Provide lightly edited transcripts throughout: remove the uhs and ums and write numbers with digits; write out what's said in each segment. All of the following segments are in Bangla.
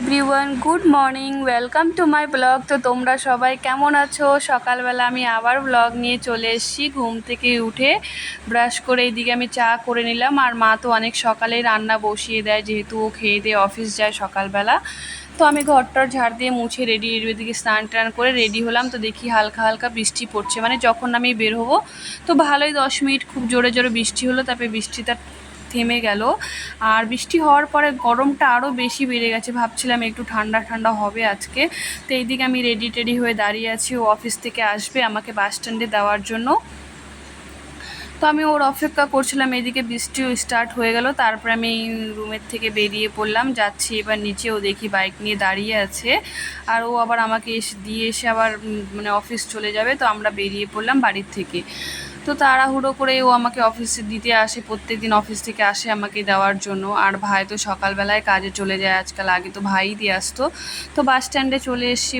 Everyone, good morning, welcome to my blog. তো তোমরা সবাই কেমন আছো? সকালবেলা আমি আবার ব্লগ নিয়ে চলে এসেছি। ঘুম থেকে উঠে ব্রাশ করে এইদিকে আমি চা করে নিলাম। আর মা তো অনেক সকালেই রান্না বসিয়ে দেয়, যেহেতু ও খেয়ে দিয়ে অফিস যায় সকালবেলা। তো আমি ঘরটার ঝাড় দিয়ে মুছে রেডি, এদিকে স্নান টান করে রেডি হলাম। তো দেখি হালকা হালকা বৃষ্টি পড়ছে, মানে যখন আমি বের হবো তো ভালোই 10 মিনিট খুব জোরে জোরে বৃষ্টি হলো, তারপরে বৃষ্টিটা থেমে গেল। আর বৃষ্টি হওয়ার পরে গরমটা আরও বেশি বেড়ে গেছে। ভাবছিলাম একটু ঠান্ডা ঠান্ডা হবে আজকে। তো এইদিকে আমি রেডি টেডি হয়ে দাঁড়িয়ে আছি, ও অফিস থেকে আসবে আমাকে বাস স্ট্যান্ডে দেওয়ার জন্য। তো আমি ওর অপেক্ষা করছিলাম, এদিকে বৃষ্টিও স্টার্ট হয়ে গেল। তারপরে আমি রুমের থেকে বেরিয়ে পড়লাম, যাচ্ছি এবার নিচেও দেখি বাইক নিয়ে দাঁড়িয়ে আছে। আর ও আবার আমাকে দিয়ে এসে আবার মানে অফিস চলে যাবে। তো আমরা বেরিয়ে পড়লাম বাড়ির থেকে। তো তাড়াহুড়ো করে ও আমাকে অফিসে দিতে আসে, প্রত্যেকদিন অফিস থেকে আসে আমাকে দেওয়ার জন্য। আর ভাই তো সকালবেলায় কাজে চলে যায় আজকাল, আগে তো ভাই দিয়ে আসতো। তো বাস স্ট্যান্ডে চলে এসেছি,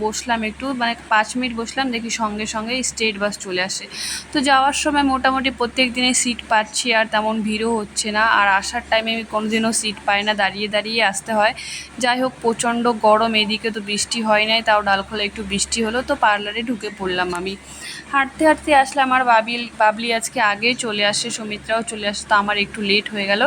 বসলাম একটু, মানে 5 মিনিট বসলাম, দেখি সঙ্গে সঙ্গে স্টেট বাস চলে আসে। তো যাওয়ার সময় মোটামুটি প্রত্যেক দিনে সিট পাচ্ছি, আর তেমন ভিড়ও হচ্ছে না। আর আসার টাইমে আমি কোনোদিনও সিট পাই না, দাঁড়িয়ে দাঁড়িয়ে আসতে হয়। যাই হোক, প্রচণ্ড গরম, এদিকে তো বৃষ্টি হয় নাই, তাও ডালখোলা একটু বৃষ্টি হলো। তো পার্লারে ঢুকে পড়লাম আমি। হাঁটতে হাঁটতে আসলে আমার বাবলি আজকে আগেই চলে আসে, সুমিত্রাও চলে আসে। তো আমার একটু লেট হয়ে গেল।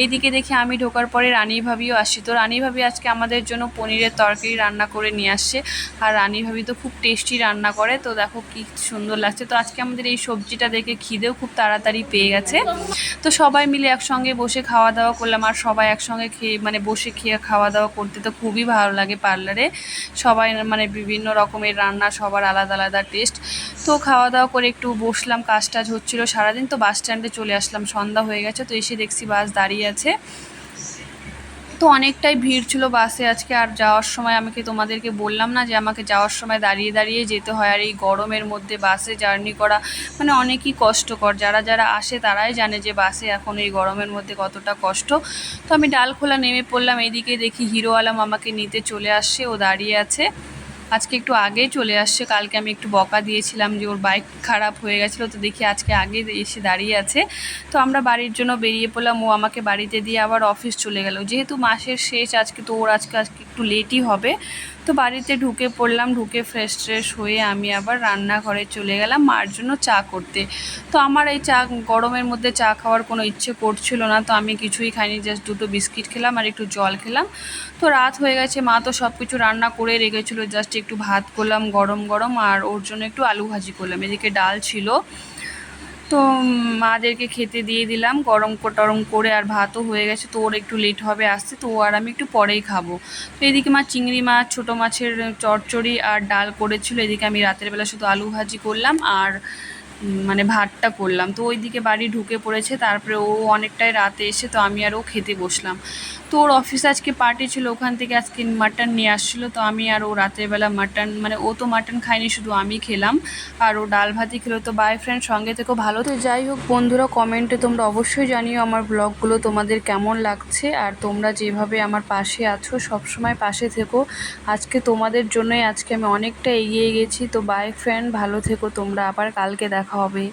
এইদিকে দেখি আমি ঢোকার পরে রানী ভাবিও আসি। তো রানী ভাবি আজকে আমাদের জন্য পনিরের তরকারি রান্না করে নিয়ে আসছে। আর রানী ভাবি তো খুব টেস্টি রান্না করে। তো দেখো কি সুন্দর লাগছে। তো আজকে আমাদের এই সবজিটা দেখে খিদেও খুব তাড়াতাড়ি পেয়ে গেছে। তো সবাই মিলে একসঙ্গে বসে খাওয়া দাওয়া করলাম। আর সবাই একসঙ্গে খেয়ে মানে বসে খেয়ে খাওয়া দাওয়া করতে তো খুবই ভালো লাগে পার্লারে। সবাই মানে বিভিন্ন রকমের রান্না, সবার আলাদা আলাদা টেস্ট। তো খাওয়া দাওয়া করে একটু বসলাম, কাজ টাজ হচ্ছিলো সারাদিন। তো বাস স্ট্যান্ডে চলে আসলাম, সন্ধ্যা হয়ে গেছে। তো এসে দেখছি বাস দাঁড়িয়ে আছে। তো অনেকটাই ভিড় ছিল বাসে আজকে। আর যাওয়ার সময় আমাকে তোমাদেরকে বললাম না যে আমাকে যাওয়ার সময় দাঁড়িয়ে দাঁড়িয়ে যেতে হয়। আর এই গরমের মধ্যে বাসে জার্নি করা মানে অনেকই কষ্টকর। যারা যারা আসে তারাই জানে যে বাসে এখন এই গরমের মধ্যে কতটা কষ্ট। তো আমি ডালখোলা নেমে পড়লাম। এইদিকে দেখি হিরো আলম আমাকে নিতে চলে আসছে, ও দাঁড়িয়ে আছে। আজকে একটু আগেই চলে আসছে, কালকে আমি একটু বকা দিয়েছিলাম যে ওর বাইক খারাপ হয়ে গেছিলো। তো দেখি আজকে আগে এসে দাঁড়িয়ে আছে। তো আমরা বাড়ির জন্য বেরিয়ে পড়লাম, ও আমাকে বাড়িতে দিয়ে আবার অফিস চলে গেল। যেহেতু মাসের শেষ আজকে, তো ওর আজকে একটু লেটই হবে। তো বাড়িতে ঢুকে পড়লাম, ঢুকে ফ্রেশ ট্রেশ হয়ে আমি আবার রান্নাঘরে চলে গেলাম মার জন্য চা করতে। তো আমার এই চা গরমের মধ্যে চা খাওয়ার কোনো ইচ্ছে করছিল না। তো আমি কিছুই খাইনি, জাস্ট 2টো বিস্কিট খেলাম আর একটু জল খেলাম। তো রাত হয়ে গেছে, মা তো সব কিছু রান্না করে রেখেছিলো, জাস্ট একটু ভাত করলাম গরম গরম, আর ওর জন্য একটু আলু ভাজি করলাম। এদিকে ডাল ছিল। তো মাদেরকে খেতে দিয়ে দিলাম গরম টরম করে। আর ভাতও হয়ে গেছে, তো ওর একটু লেট হবে আসতে, তো আর আমি একটু পরেই খাবো। তো এদিকে মা চিংড়ি মাছ, ছোটো মাছের চচ্চড়ি আর ডাল করেছিল। এদিকে আমি রাতের বেলা শুধু আলু ভাজি করলাম আর মানে ভাতটা করলাম। তো ওইদিকে বাড়ি ঢুকে পড়েছে। তারপরে ও অনেকটাই রাতে এসে, তো আমি আর ও খেতে বসলাম। তো ওর অফিসে আজকে পার্টি ছিল, ওখান থেকে আজকে মাটন নিয়ে আসছিলো। তো আমি আর ও রাতের বেলা মাটন, মানে ও তো মাটন খায়নি, শুধু আমি খেলাম। আর ও ডাল ভাতি খেলো। তো বাই ফ্রেন্ড, সঙ্গে থেকো ভালো। তো যাই হোক বন্ধুরা, কমেন্টে তোমরা অবশ্যই জানিও আমার ব্লগগুলো তোমাদের কেমন লাগছে। আর তোমরা যেভাবে আমার পাশে আছো, সবসময় পাশে থেকো। আজকে তোমাদের জন্যই আজকে আমি অনেকটা এগিয়ে গেছি। তো বাই ফ্রেন্ড, ভালো থেকো তোমরা, আবার কালকে দেখা হবে।